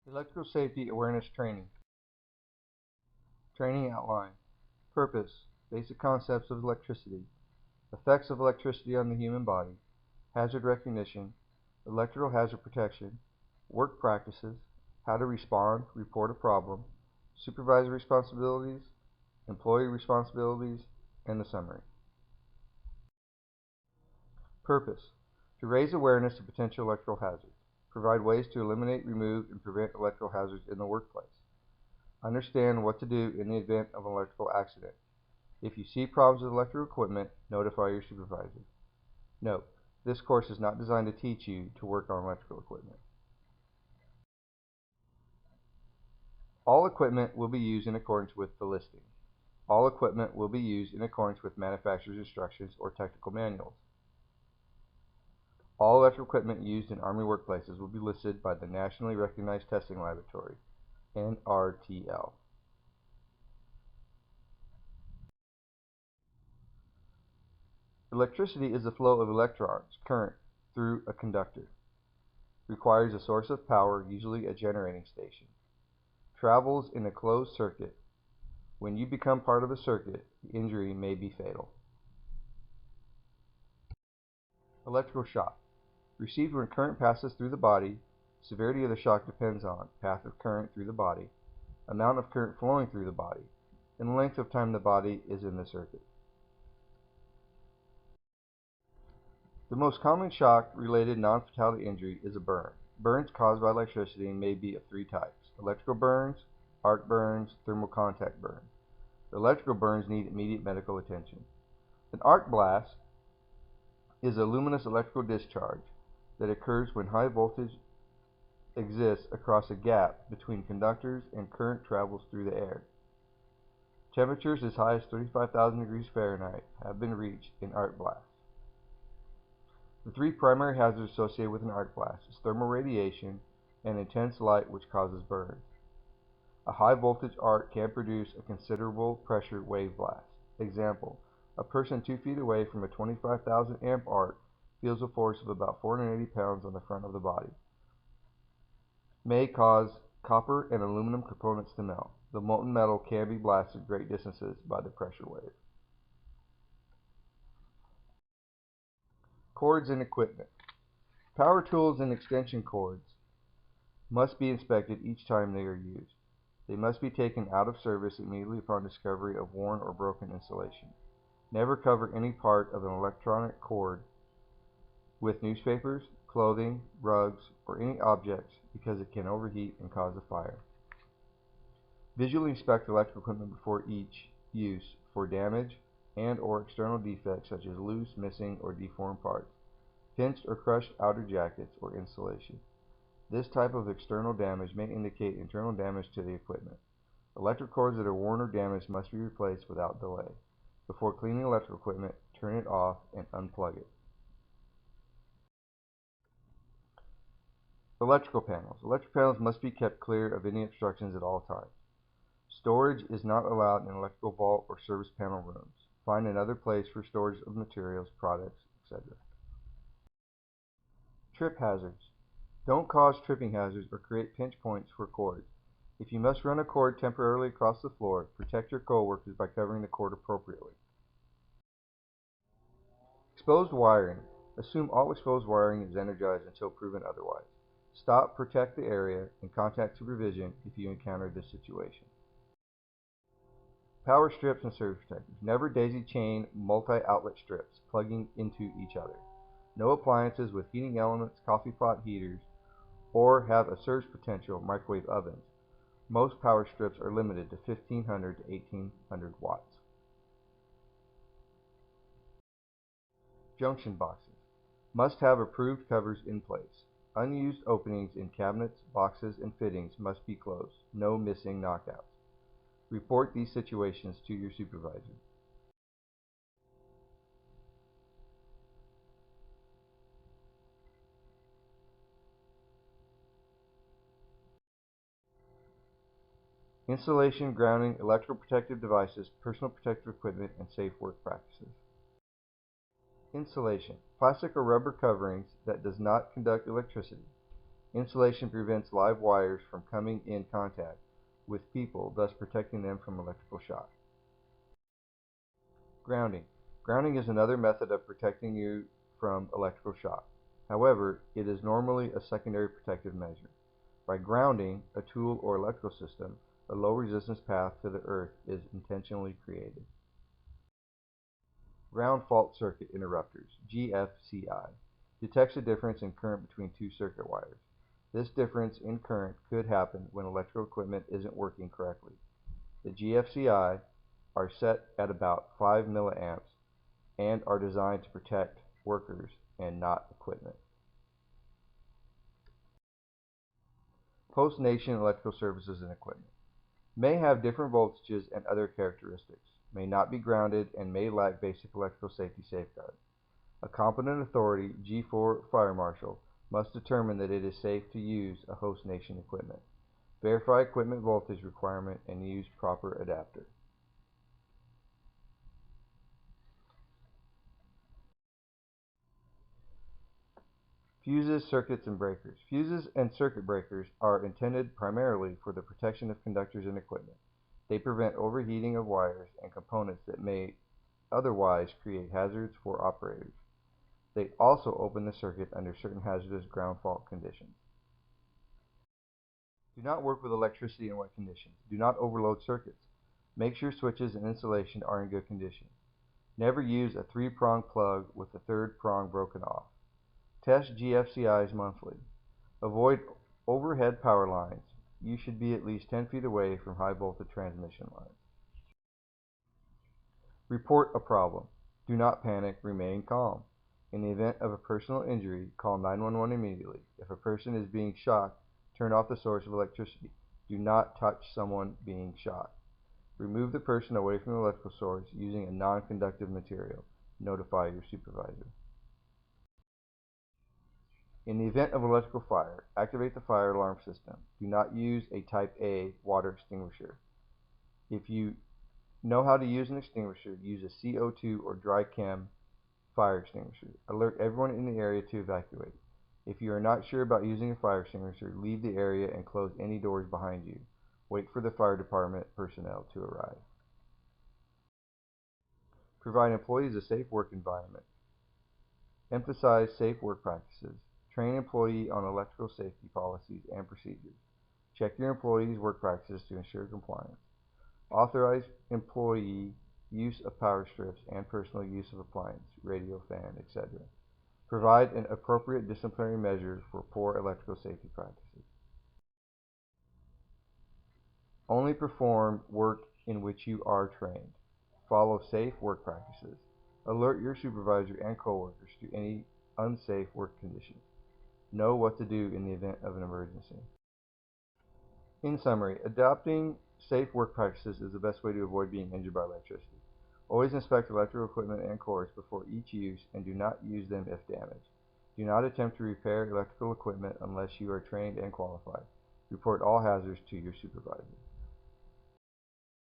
Electrical Safety Awareness Training. Training outline. Purpose. Basic concepts of electricity. Effects of electricity on the human body. Hazard recognition. Electrical hazard protection. Work practices. How to respond, report a problem. Supervisor responsibilities. Employee responsibilities. And the summary. Purpose. To raise awareness of potential electrical hazards. Provide ways to eliminate, remove, and prevent electrical hazards in the workplace. Understand what to do in the event of an electrical accident. If you see problems with electrical equipment, notify your supervisor. Note: this course is not designed to teach you to work on electrical equipment. All equipment will be used in accordance with the listing. All equipment will be used in accordance with manufacturer's instructions or technical manuals. All electrical equipment used in Army workplaces will be listed by the Nationally Recognized Testing Laboratory, NRTL. Electricity is the flow of electrons, current, through a conductor. Requires a source of power, usually a generating station. Travels in a closed circuit. When you become part of a circuit, the injury may be fatal. Electrical shock. Received when current passes through the body. Severity of the shock depends on path of current through the body, amount of current flowing through the body, and the length of time the body is in the circuit. The most common shock-related non-fatality injury is a burn. Burns caused by electricity may be of three types: electrical burns, arc burns, thermal contact burns. The electrical burns need immediate medical attention. An arc blast is a luminous electrical discharge that occurs when high voltage exists across a gap between conductors and current travels through the air. Temperatures as high as 35,000 degrees Fahrenheit have been reached in arc blasts. The three primary hazards associated with an arc blast is thermal radiation and intense light, which causes burns. A high voltage arc can produce a considerable pressure wave blast. Example: a person 2 feet away from a 25,000 amp arc feels a force of about 480 pounds on the front of the body. May cause copper and aluminum components to melt. The molten metal can be blasted great distances by the pressure wave. Cords and equipment. Power tools and extension cords must be inspected each time they are used. They must be taken out of service immediately upon discovery of worn or broken insulation. Never cover any part of an electronic cord with newspapers, clothing, rugs, or any objects because it can overheat and cause a fire. Visually inspect electrical equipment before each use for damage and/or external defects such as loose, missing, or deformed parts, pinched or crushed outer jackets, or insulation. This type of external damage may indicate internal damage to the equipment. Electric cords that are worn or damaged must be replaced without delay. Before cleaning electrical equipment, turn it off and unplug it. Electrical panels. Electrical panels must be kept clear of any obstructions at all times. Storage is not allowed in electrical vault or service panel rooms. Find another place for storage of materials, products, etc. Trip hazards. Don't cause tripping hazards or create pinch points for cords. If you must run a cord temporarily across the floor, protect your coworkers by covering the cord appropriately. Exposed wiring. Assume all exposed wiring is energized until proven otherwise. Stop, protect the area, and contact supervision if you encounter this situation. Power strips and surge protectors. Never daisy chain multi-outlet strips plugging into each other. No appliances with heating elements, coffee pot heaters, or have a surge potential microwave ovens. Most power strips are limited to 1500 to 1800 watts. Junction boxes. Must have approved covers in place. Unused openings in cabinets, boxes, and fittings must be closed. No missing knockouts. Report these situations to your supervisor. Installation, grounding, electrical protective devices, personal protective equipment, and safe work practices. Insulation. Plastic or rubber coverings that does not conduct electricity. Insulation prevents live wires from coming in contact with people, thus protecting them from electrical shock. Grounding. Grounding is another method of protecting you from electrical shock. However, it is normally a secondary protective measure. By grounding a tool or electrical system, a low resistance path to the earth is intentionally created. Ground fault circuit interrupters, GFCI, detects a difference in current between two circuit wires. This difference in current could happen when electrical equipment isn't working correctly. The GFCI are set at about 5 milliamps and are designed to protect workers and not equipment. Post-nation electrical services and equipment may have different voltages and other characteristics, may not be grounded, and may lack basic electrical safety safeguards. A competent authority, G4 Fire Marshal, must determine that it is safe to use a host nation equipment. Verify equipment voltage requirement and use proper adapter. Fuses, circuits, and breakers. Fuses and circuit breakers are intended primarily for the protection of conductors and equipment. They prevent overheating of wires and components that may otherwise create hazards for operators. They also open the circuit under certain hazardous ground fault conditions. Do not work with electricity in wet conditions. Do not overload circuits. Make sure switches and insulation are in good condition. Never use a 3-prong plug with the 3rd prong broken off. Test GFCIs monthly. Avoid overhead power lines. You should be at least 10 feet away from high voltage transmission lines. Report a problem. Do not panic. Remain calm. In the event of a personal injury, call 911 immediately. If a person is being shocked, turn off the source of electricity. Do not touch someone being shocked. Remove the person away from the electrical source using a non-conductive material. Notify your supervisor. In the event of electrical fire, activate the fire alarm system. Do not use a Type A water extinguisher. If you know how to use an extinguisher, use a CO2 or dry chem fire extinguisher. Alert everyone in the area to evacuate. If you are not sure about using a fire extinguisher, leave the area and close any doors behind you. Wait for the fire department personnel to arrive. Provide employees a safe work environment. Emphasize safe work practices. Train employee on electrical safety policies and procedures. Check your employees' work practices to ensure compliance. Authorize employee use of power strips and personal use of appliance, radio, fan, etc. Provide an appropriate disciplinary measure for poor electrical safety practices. Only perform work in which you are trained. Follow safe work practices. Alert your supervisor and coworkers to any unsafe work conditions. Know what to do in the event of an emergency. In summary, adopting safe work practices is the best way to avoid being injured by electricity. Always inspect electrical equipment and cords before each use and do not use them if damaged. Do not attempt to repair electrical equipment unless you are trained and qualified. Report all hazards to your supervisor.